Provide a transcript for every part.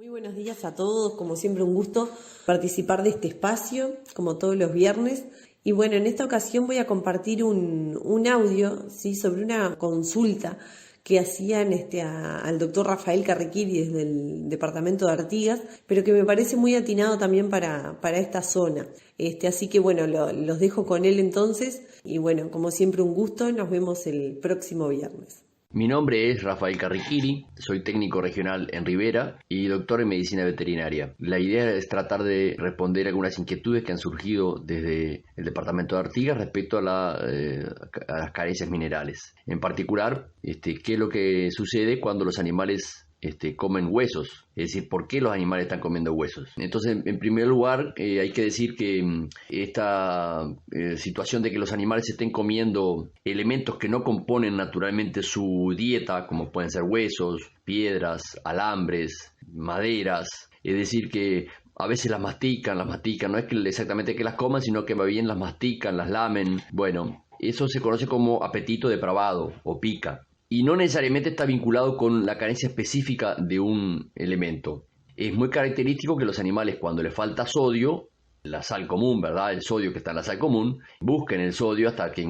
Muy buenos días a todos, como siempre un gusto participar de este espacio, como todos los viernes. Y bueno, en esta ocasión voy a compartir un audio, ¿sí?, sobre una consulta que hacían al doctor Rafael Carriquiri desde el departamento de Artigas, pero que me parece muy atinado también para esta zona. Así que bueno, los dejo con él entonces y bueno, como siempre un gusto, nos vemos el próximo viernes. Mi nombre es Rafael Carriquiri, soy técnico regional en Rivera y doctor en medicina veterinaria. La idea es tratar de responder algunas inquietudes que han surgido desde el departamento de Artigas respecto a las carencias minerales. En particular, qué es lo que sucede cuando los animales comen huesos, es decir, ¿por qué los animales están comiendo huesos? Entonces, en primer lugar, hay que decir que esta situación de que los animales estén comiendo elementos que no componen naturalmente su dieta, como pueden ser huesos, piedras, alambres, maderas, es decir, que a veces las mastican, no es que exactamente que las coman, sino que más bien las mastican, las lamen. Bueno, eso se conoce como apetito depravado o pica. Y no necesariamente está vinculado con la carencia específica de un elemento. Es muy característico que los animales, cuando les falta sodio, la sal común, ¿verdad?, el sodio que está en la sal común, busquen el sodio hasta que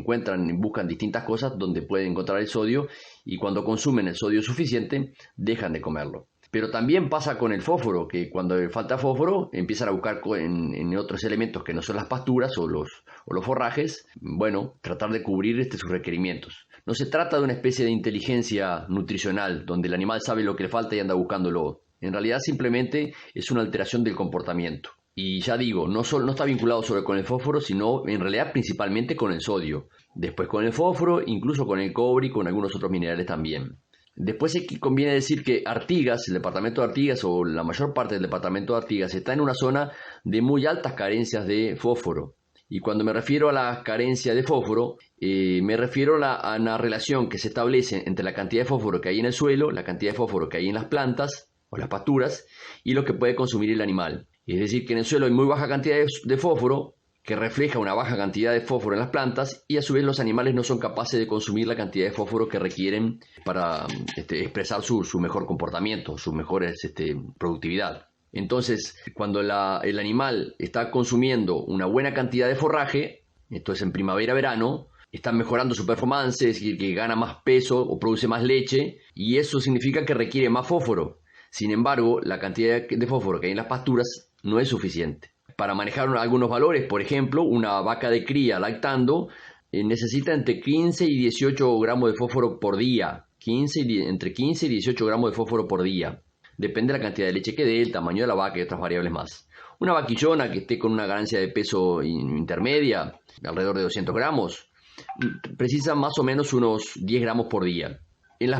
buscan distintas cosas donde pueden encontrar el sodio, y cuando consumen el sodio suficiente, dejan de comerlo. Pero también pasa con el fósforo, que cuando le falta fósforo empiezan a buscar en otros elementos que no son las pasturas o los forrajes, bueno, tratar de cubrir sus requerimientos. No se trata de una especie de inteligencia nutricional, donde el animal sabe lo que le falta y anda buscándolo. En realidad simplemente es una alteración del comportamiento. Y ya digo, no está vinculado solo con el fósforo, sino en realidad principalmente con el sodio. Después con el fósforo, incluso con el cobre y con algunos otros minerales también. Después conviene decir que Artigas, el departamento de Artigas o la mayor parte del departamento de Artigas está en una zona de muy altas carencias de fósforo. Y cuando me refiero a la carencia de fósforo, me refiero a una relación que se establece entre la cantidad de fósforo que hay en el suelo, la cantidad de fósforo que hay en las plantas o las pasturas y lo que puede consumir el animal. Es decir, que en el suelo hay muy baja cantidad de fósforo, que refleja una baja cantidad de fósforo en las plantas, y a su vez los animales no son capaces de consumir la cantidad de fósforo que requieren para expresar su mejor comportamiento, su mejor productividad. Entonces, cuando el animal está consumiendo una buena cantidad de forraje, esto es en primavera-verano, está mejorando su performance, es decir, que gana más peso o produce más leche, y eso significa que requiere más fósforo. Sin embargo, la cantidad de fósforo que hay en las pasturas no es suficiente. Para manejar algunos valores, por ejemplo, una vaca de cría lactando necesita entre 15 y 18 gramos de fósforo por día. Entre 15 y 18 gramos de fósforo por día. Depende de la cantidad de leche que dé, el tamaño de la vaca y otras variables más. Una vaquillona que esté con una ganancia de peso intermedia, alrededor de 200 gramos, precisa más o menos unos 10 gramos por día. En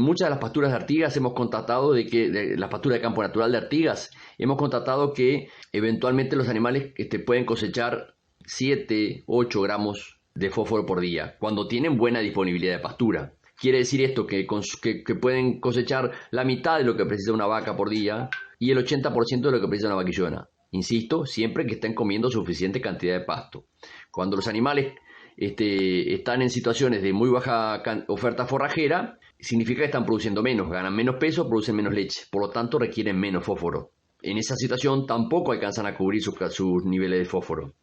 muchas de las pasturas de Artigas hemos constatado las pasturas de campo natural de Artigas, hemos constatado que eventualmente los animales pueden cosechar 7, 8 gramos de fósforo por día, cuando tienen buena disponibilidad de pastura. Quiere decir esto que pueden cosechar la mitad de lo que precisa una vaca por día y el 80% de lo que precisa una vaquillona. Insisto, siempre que estén comiendo suficiente cantidad de pasto. Cuando los animales están en situaciones de muy baja oferta forrajera, significa que están produciendo menos, ganan menos peso, producen menos leche, por lo tanto requieren menos fósforo. En esa situación tampoco alcanzan a cubrir sus niveles de fósforo.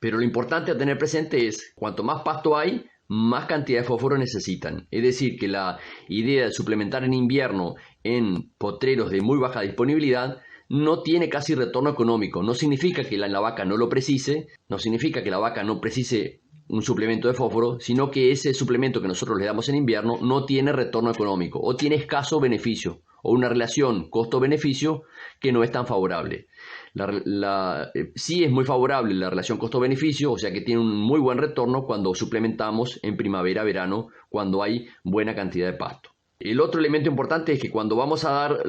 Pero lo importante a tener presente es, cuanto más pasto hay, más cantidad de fósforo necesitan. Es decir, que la idea de suplementar en invierno en potreros de muy baja disponibilidad no tiene casi retorno económico. No significa que la vaca no lo precise, no significa que la vaca no precise un suplemento de fósforo, sino que ese suplemento que nosotros le damos en invierno no tiene retorno económico o tiene escaso beneficio o una relación costo-beneficio que no es tan favorable. Sí es muy favorable la relación costo-beneficio, o sea que tiene un muy buen retorno cuando suplementamos en primavera-verano, cuando hay buena cantidad de pasto. El otro elemento importante es que cuando vamos a dar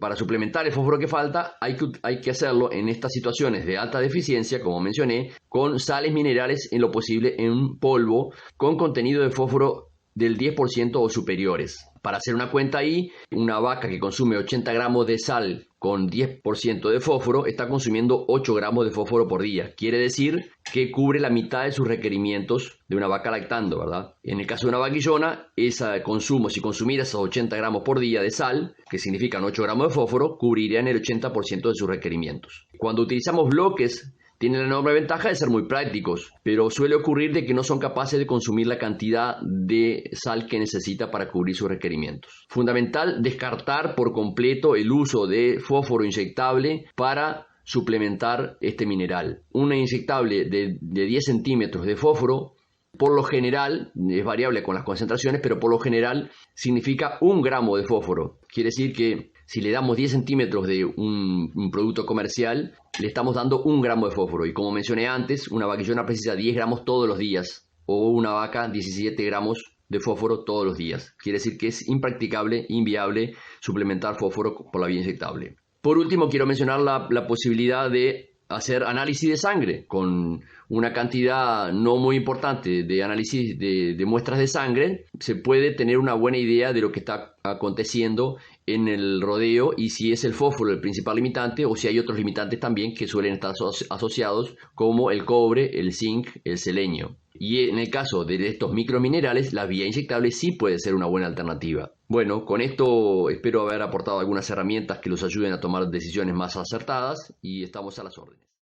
para suplementar el fósforo que falta, hay que hacerlo en estas situaciones de alta deficiencia, como mencioné, con sales minerales en lo posible en polvo, con contenido de fósforo del 10% o superiores. Para hacer una cuenta ahí, una vaca que consume 80 gramos de sal con 10% de fósforo está consumiendo 8 gramos de fósforo por día. Quiere decir que cubre la mitad de sus requerimientos de una vaca lactando, ¿verdad? En el caso de una vaquillona, ese consumo, si consumiera esos 80 gramos por día de sal, que significan 8 gramos de fósforo, cubrirían el 80% de sus requerimientos. Cuando utilizamos bloques, tienen la enorme ventaja de ser muy prácticos, pero suele ocurrir de que no son capaces de consumir la cantidad de sal que necesita para cubrir sus requerimientos. Fundamental descartar por completo el uso de fósforo inyectable para suplementar este mineral. Una inyectable de 10 centímetros de fósforo, por lo general, es variable con las concentraciones, pero por lo general significa 1 gramo de fósforo. Quiere decir que si le damos 10 centímetros de un producto comercial, le estamos dando 1 gramo de fósforo. Y como mencioné antes, una vaquillona precisa 10 gramos todos los días, o una vaca 17 gramos de fósforo todos los días. Quiere decir que es impracticable, inviable suplementar fósforo por la vía inyectable. Por último, quiero mencionar la posibilidad de hacer análisis de sangre con una cantidad no muy importante de análisis de muestras de sangre. Se puede tener una buena idea de lo que está aconteciendo en el rodeo y si es el fósforo el principal limitante o si hay otros limitantes también que suelen estar asociados, como el cobre, el zinc, el selenio. Y en el caso de estos microminerales, la vía inyectable sí puede ser una buena alternativa. Bueno, con esto espero haber aportado algunas herramientas que los ayuden a tomar decisiones más acertadas y estamos a las órdenes.